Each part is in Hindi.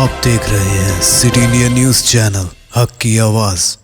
आप देख रहे हैं सिटी इंडिया न्यूज चैनल, हक की आवाज।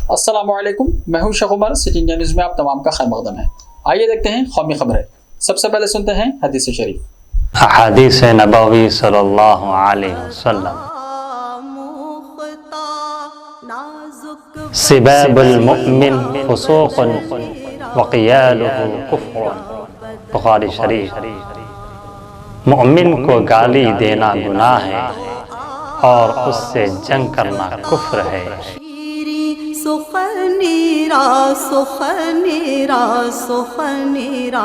अस्सलामुअलैकुम, मैं हूं Sheikh Umar. City India News में आप तमाम का खैर मकदम है। आइए देखते हैं कौमी खबरें। सबसे पहले सुनते हैं हदीस शरीफ। हदीस नबवी सल्लल्लाहु अलैहि वसल्लम, सिबाबुल मुमिन फुसूकुन व क़ियालुहु कुफ्रुन। बुखारी शरीफ। मुमिन को गाली देना गुनाह है और उससे जंग करना कुफ्र है। सुखनेरा सुखनेरा सुखनेरा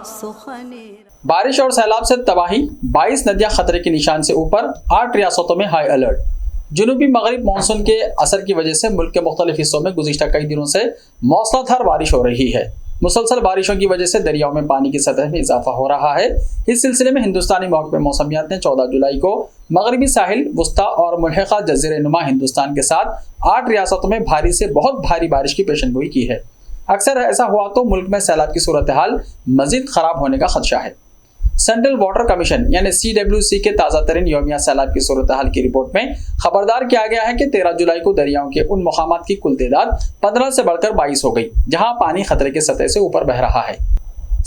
सुखनेरा। बारिश और सैलाब से तबाही, 22 नदियां खतरे के निशान से ऊपर, 8 रियासतों में हाई अलर्ट। जुनूबी मगरिब मानसून के असर की वजह से मुल्क के मुख्तलिफ हिस्सों में गुज़िश्ता कई दिनों से मौसलाधार बारिश हो रही है। मुसलसल बारिशों की वजह से दरियाओं में पानी की सतह में इजाफा हो रहा है। इस सिलसिले में हिंदुस्तानी महकमे मौसमियात ने 14 जुलाई को मगरबी साहिल, वुस्ता और मुल्हिका जज़ीरे नुमा हिंदुस्तान के साथ 8 रियासतों में भारी से बहुत भारी बारिश की पेशनगोई की है। अक्सर ऐसा हुआ तो मुल्क में सैलाब की सूरत हाल मजीद खराब होने का खदशा है। सेंट्रल वाटर कमीशन यानी CWC के ताज़ा तरीन यौमिया सैलाब की सूरत हाल की रिपोर्ट में खबरदार किया गया है कि 13 जुलाई को दरियाओं के उन मकामात की कुल तादाद 15 से बढ़कर 22 हो गई जहां पानी खतरे के सतह से ऊपर बह रहा है।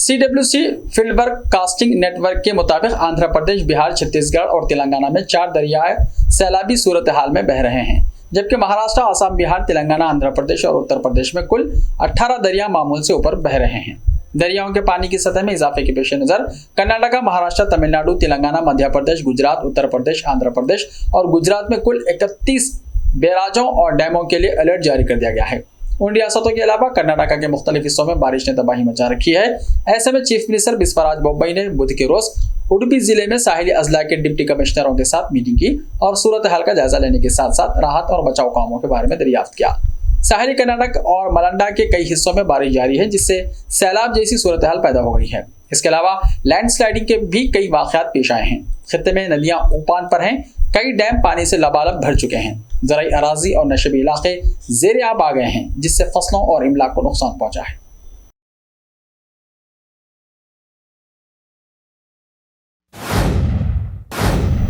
CWC field work casting network के मुताबिक आंध्र प्रदेश, बिहार, छत्तीसगढ़ और तेलंगाना में 4 दरियाए सैलाबी सूरत हाल में बह रहे हैं, जबकि महाराष्ट्र, आसाम, बिहार, तेलंगाना, आंध्र प्रदेश और उत्तर प्रदेश में कुल 18 दरिया मामूल से ऊपर बह रहे हैं। दरियाओं के पानी की सतह में इजाफे के पेश नज़र कर्नाटक, महाराष्ट्र, तमिलनाडु, तेलंगाना, मध्य प्रदेश, गुजरात, उत्तर प्रदेश, आंध्र प्रदेश और गुजरात में कुल 31 बैराजों और डैमों के लिए अलर्ट जारी कर दिया गया है। उन रियासतों के अलावा कर्नाटक के मुख्तलिफ हिस्सों में बारिश ने तबाही मचा रखी है। ऐसे में चीफ मिनिस्टर बिस्वराज बोम्मई ने बुध के रोज उडुपी जिले में साहिली अजला के डिप्टी कमिश्नरों के साथ मीटिंग की और सूरत हाल का जायजा लेने के साथ साथ राहत और बचाव कामों के बारे में दरियाफ्त किया। साहिली कर्नाटक और मलंडा के कई हिस्सों में बारिश जारी है, जिससे सैलाब जैसी सूरत हाल पैदा हो गई है। इसके अलावा लैंडस्लाइडिंग के भी कई वाक़यात पेश आए हैं। खित्ते में नदियां उफान पर हैं, कई डैम पानी से लबालब भर चुके हैं। ज़राई अराजी और नशबी इलाके ज़ेर आब आ गए हैं, जिससे फसलों और इमलाक को नुकसान पहुंचा है।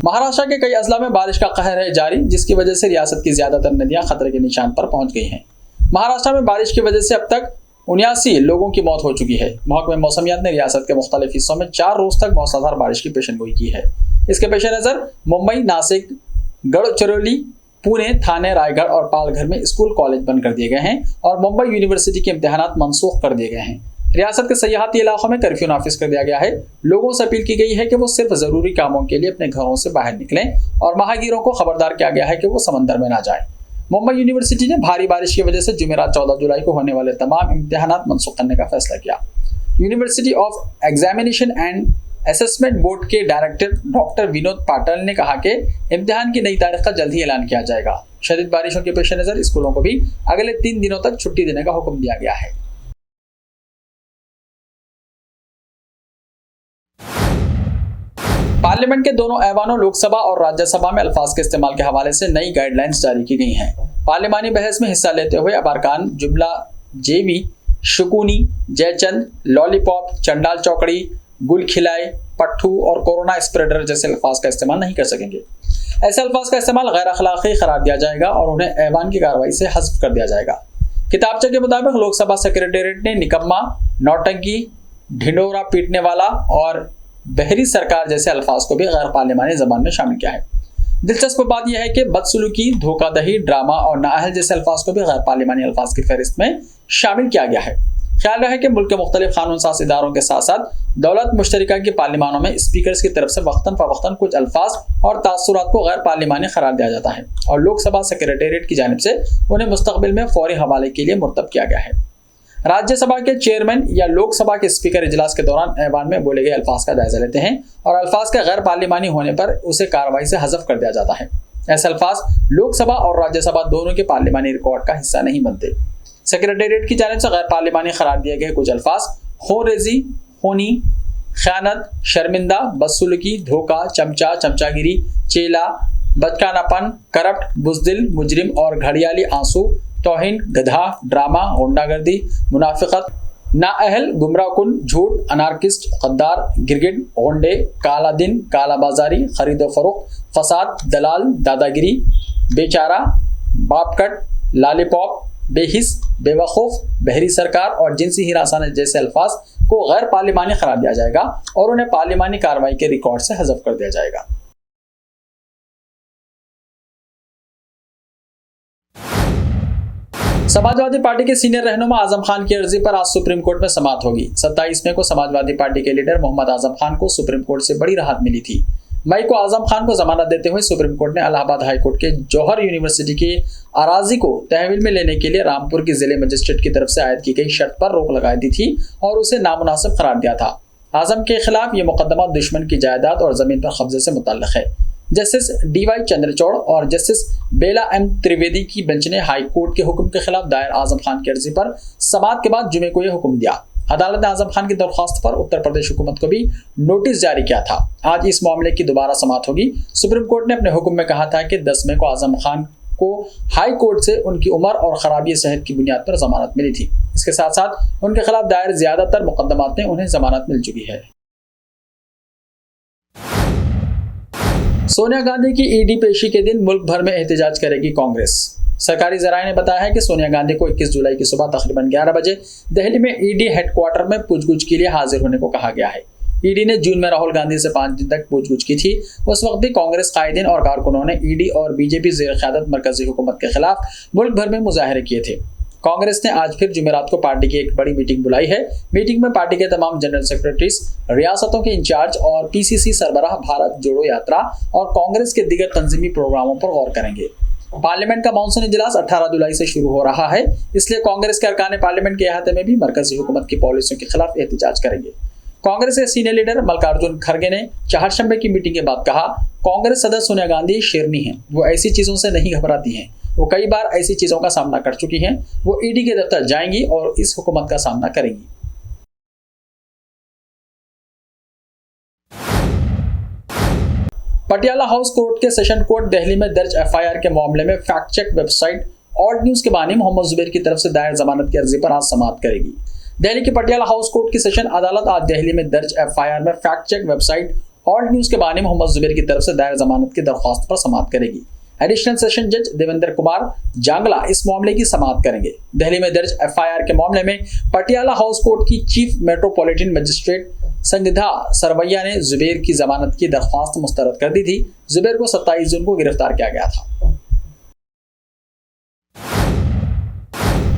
महाराष्ट्र के कई अजला में बारिश का कहर है जारी, जिसकी वजह से रियासत की ज्यादातर नदियां खतरे के निशान पर पहुंच गई हैं। महाराष्ट्र में बारिश की वजह से अब तक 79 लोगों की मौत हो चुकी है। महकमे मौसमियात ने रियासत के मुख्तलिफ हिस्सों में 4 रोज तक मौसलाधार बारिश की पेशनगोई की है। इसके पेश नज़र मुंबई, नासिक, गढ़चिरौली, पुणे, थाने, रायगढ़ और पालघर में स्कूल कॉलेज बंद कर दिए गए हैं और मुंबई यूनिवर्सिटी के इम्तिहानात मनसूख कर दिए गए हैं। रियासत के सयाहती इलाकों में कर्फ्यू नाफिज कर दिया गया है। लोगों से अपील की गई है कि वो सिर्फ जरूरी कामों के लिए अपने घरों से बाहर निकलें और महागीरों को खबरदार किया गया है कि वो समंदर में ना जाएं। मुंबई यूनिवर्सिटी ने भारी बारिश की वजह से जुमेरात 14 जुलाई को होने वाले तमाम इम्तिहानात मनसूख करने का फैसला किया। University of examination and assessment board के डायरेक्टर डॉक्टर विनोद पाटिल ने कहा कि इम्तिहान की नई तारीख का जल्द ही ऐलान किया जाएगा। शदीद बारिशों के पेश नज़र स्कूलों को भी अगले 3 दिनों तक छुट्टी देने का हुक्म दिया गया है। पार्लियामेंट के दोनों ऐवानों लोकसभा और राज्यसभा में अल्फाज के इस्तेमाल के हवाले से नई गाइडलाइंस जारी की गई हैं। पार्लियामानी बहस में हिस्सा लेते हुए अब अरकान जुमला जेवी, शुकूनी, जयचंद, लॉलीपॉप, चंडाल चौकड़ी, गुल खिलाए, पट्ठू और कोरोना स्प्रेडर जैसे अल्फाज का इस्तेमाल नहीं कर सकेंगे। ऐसे अल्फाज का इस्तेमाल गैर अखलाकी करार दिया जाएगा और उन्हें ऐवान की कार्रवाई से हज़्फ कर दिया जाएगा। किताबचे के मुताबिक लोकसभा सेक्रेटेरिएट ने निकम्मा, नौटंकी, ढिंडोरा पीटने वाला और बहरी सरकार जैसे अल्फाज को भी गैर पार्लिमानी जबान में शामिल किया है। दिलचस्प बात यह है कि बदसलूकी, धोखाधही, ड्रामा और नाअहल जैसे अल्फाज को भी गैर पार्लिमानी अल्फाज की फहरिस्त में शामिल किया गया है। ख्याल रहे कि मुल्क के मुख्तलिफ कानून साज इदारों के साथ साथ दौलत मुश्तरिका की पार्लिमानों में स्पीकर्स की तरफ से वक्तन फवक्तन कुछ अल्फाज और तासुरात को गैर पार्लिमानी करार दिया जाता है और लोकसभा सेक्रेटेरिएट की जानिब से उन्हें मुस्तकबिल में फौरी हवाले के लिए मुर्तब किया गया है। राज्यसभा के चेयरमैन या लोकसभा के स्पीकर इजलास के दौरान ऐवान में बोले गए अल्फाज का जायजा लेते हैं और अल्फाज के गैर पार्लिमानी होने पर उसे कार्रवाई से हज़फ कर दिया जाता है। ऐसे अल्फाज लोकसभा और राज्यसभा दोनों के पार्लिमानी रिकॉर्ड का हिस्सा नहीं बनते। सेक्रेटेरिएट की जानिब से गैर पार्लिमानी करार दिए गए कुछ अल्फाज खोरेजी, खूनी, खयानत, शर्मिंदा, बदसलूकी, धोखा, चमचा, चमचागिरी, चेला, बचकानापन, करप्ट, बुजदिल, मुजरिम और घड़ियाली आंसू, तौहीन, गधा, ड्रामा, गुंडागर्दी, मुनाफिकत, नाअहल, गुमराहकुन, झूठ, अनार्किस्ट, गद्दार, गिरगिट, गोंडे, काला दिन, काला बाजारी, खरीदो फरोख्त, फसाद, दलाल, दादागिरी, बेचारा, बापकट, लालीपॉप, बेहिस, बेवकूफ़, बहरी सरकार और जिनसी हिरासत जैसे अल्फाज को गैर पार्लिमानी करार दिया जाएगा और उन्हें पार्लिमानी कार्रवाई के रिकॉर्ड से हज़फ कर दिया जाएगा। समाजवादी पार्टी के सीनियर रहनुमा आजम खान की अर्जी पर आज सुप्रीम कोर्ट में समाअत होगी। 27 मई को समाजवादी पार्टी के लीडर मोहम्मद आजम खान को सुप्रीम कोर्ट से बड़ी राहत मिली थी। मई को आजम खान को जमानत देते हुए सुप्रीम कोर्ट ने इलाहाबाद हाई कोर्ट के जौहर यूनिवर्सिटी के अराजी को तहवील में लेने के लिए रामपुर की जिले मजिस्ट्रेट की तरफ से आयद की गई शर्त पर रोक लगा दी थी और उसे नामुनासिब करार दिया था। आजम के खिलाफ ये मुकदमा दुश्मन की जायदाद और जमीन पर कब्जे से मुतल्लिक है। जस्टिस DY चंद्रचूड़ और जस्टिस बेला M त्रिवेदी की बेंच ने हाई कोर्ट के हुक्म के खिलाफ दायर आजम खान की अर्जी पर समाअत के बाद जुमे को यह हुक्म दिया। अदालत ने आजम खान की दरख्वास्त पर उत्तर प्रदेश हुकूमत को भी नोटिस जारी किया था। आज इस मामले की दोबारा समाअत होगी। सुप्रीम कोर्ट ने अपने हुक्म में कहा था कि 10 मई को आजम खान को हाई कोर्ट से उनकी उम्र और खराबी सेहत की बुनियाद पर जमानत मिली थी। इसके साथ साथ उनके खिलाफ दायर ज्यादातर मुकदमात में उन्हें जमानत मिल चुकी है। सोनिया गांधी की ईडी पेशी के दिन मुल्क भर में एहतजाज करेगी कांग्रेस। सरकारी जराये ने बताया है कि सोनिया गांधी को 21 जुलाई की सुबह तकरीबन 11 बजे दिल्ली में ईडी हेडक्वार्टर में पूछगछ के लिए हाजिर होने को कहा गया है। ईडी ने जून में राहुल गांधी से 5 दिन तक पूछगछ की थी। उस वक्त भी कांग्रेस कायदीन और कारकुनों ने ईडी और बीजेपी ज़ेर क़यादत मरकजी हुकूमत के खिलाफ मुल्क भर में मुजाहरे किए थे। कांग्रेस ने आज फिर जुमेरात को पार्टी की एक बड़ी मीटिंग बुलाई है। मीटिंग में पार्टी के तमाम जनरल सेक्रेटरीज, रियासतों के इंचार्ज और PCC सरबराह भारत जोड़ो यात्रा और कांग्रेस के दीगर तंजीमी प्रोग्रामों पर गौर करेंगे। पार्लियामेंट का मानसून इजलास 18 जुलाई से शुरू हो रहा है, इसलिए कांग्रेस के अरकान पार्लियामेंट के अहाते में भी मरकजी हुकूमत की पॉलिसियों के खिलाफ एहतजाज करेंगे। कांग्रेस के सीनियर लीडर मल्लिकार्जुन खड़गे ने चारशंबे की मीटिंग के बाद कहा, कांग्रेस सदस्य सोनिया गांधी शेरनी हैं, वो ऐसी चीजों से नहीं घबराती हैं, वो कई बार ऐसी चीजों का सामना कर चुकी हैं, वो ईडी के दफ्तर जाएंगी और इस हुकूमत का सामना करेंगी। पटियाला हाउस कोर्ट के सेशन कोर्ट दिल्ली में दर्ज FIR के मामले में fact check website Alt News के बानी मोहम्मद जुबैर की तरफ से दायर जमानत की अर्जी पर आज समाअत करेगी। दिल्ली की पटियाला हाउस कोर्ट की सेशन अदालत आज दिल्ली में दर्ज FIR में fact check website Alt News के बानी मोहम्मद जुबैर की तरफ से दायर जमानत की दरख्वास्त पर समाअत करेगी। एडिशनल सेशन जज देवेंद्र कुमार जांगला इस मामले की समाअत करेंगे। दिल्ली में दर्ज FIR के मामले में पटियाला हाउस कोर्ट की चीफ मेट्रोपॉलिटन मजिस्ट्रेट संगिधा सरवैया ने जुबैर की जमानत की दरख्वास्त मुस्तरद कर दी थी। जुबैर को 27 जून को गिरफ्तार किया गया था।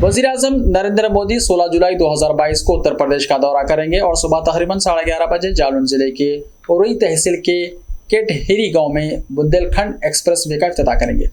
वज़ीर-ए-आज़म नरेंद्र मोदी 16 जुलाई 2022 को उत्तर प्रदेश का दौरा करेंगे और सुबह तकरीबन 11:30 बजे जालौन जिले के उरई तहसील के केटहिरी गांव में बुंदेलखंड एक्सप्रेस वे का इफ्तिताह करेंगे।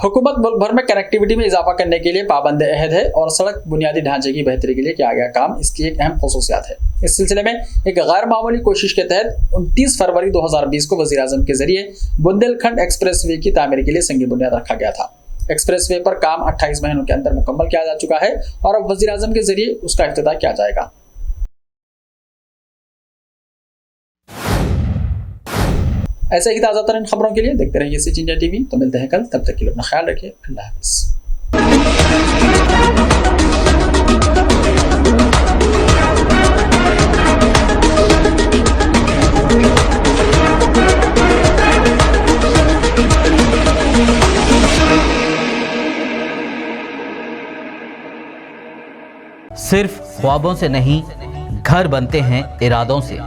हुकूमत मुल्क भर में कनेक्टिविटी में इजाफा करने के लिए पाबंद अहद है और सड़क बुनियादी ढांचे की बेहतरी के लिए किया गया काम इसकी एक अहम खसूसियात है। इस सिलसिले में एक गैर मामूली कोशिश के तहत 29 फरवरी 2020 को वज़ीर-ए-आज़म के जरिए बुंदेलखंड एक्सप्रेस वे की तामीर के लिए संगी बुनियाद रखा गया था। एक्सप्रेस वे पर काम 28 महीनों के अंदर मुकम्मल किया जा चुका है और अब वज़ीर-ए-आज़म के जरिए उसका इफ्तिताह किया जाएगा। ऐसे ही ताज़ा तरीन खबरों के लिए देखते रहिए सिटी इंडिया TV। तो मिलते हैं कल, तब तक के लिए अपना ख्याल रखिए। अल्लाह हाफ़िज़। सिर्फ ख्वाबों से नहीं, घर बनते हैं इरादों से।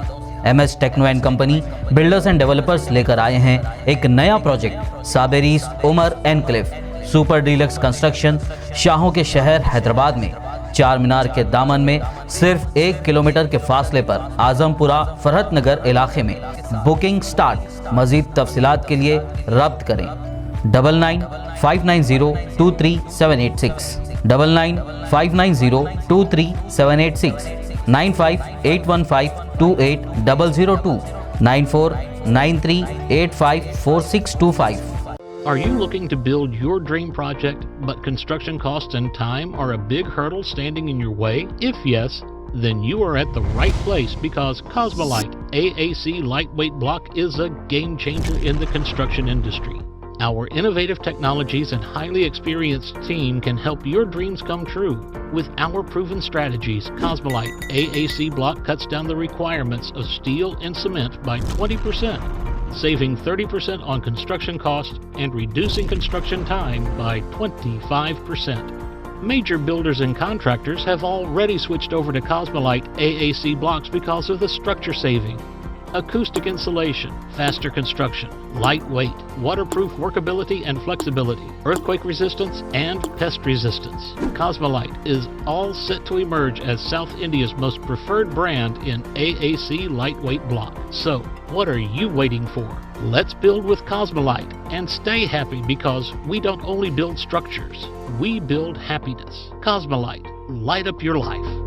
MS techno and company builders and developers लेकर आए हैं एक नया प्रोजेक्ट साबेरीज Umar enclave super deluxe construction. शाहों के शहर हैदराबाद में चार मीनार के दामन में सिर्फ 1 किलोमीटर के फासले पर आजमपुरा फरहत नगर इलाके में बुकिंग स्टार्ट। मजीद तफसीलात के लिए रब्त करें 9959023786 9959023786 9581528002 9493854625। Are you looking to build your dream project, but construction costs and time are a big hurdle standing in your way? If yes, then you are at the right place, because Cosmolite AAC lightweight block is a game changer in the construction industry. Our innovative technologies and highly experienced team can help your dreams come true. With our proven strategies, Cosmolite AAC block cuts down the requirements of steel and cement by 20%, saving 30% on construction costs and reducing construction time by 25%. Major builders and contractors have already switched over to Cosmolite AAC blocks because of the structure saving. Acoustic insulation, faster construction, lightweight, waterproof workability and flexibility, earthquake resistance, and pest resistance. Cosmolite is all set to emerge as South India's most preferred brand in AAC lightweight block. So, what are you waiting for? Let's build with Cosmolite and stay happy, because we don't only build structures, we build happiness. Cosmolite, light up your life.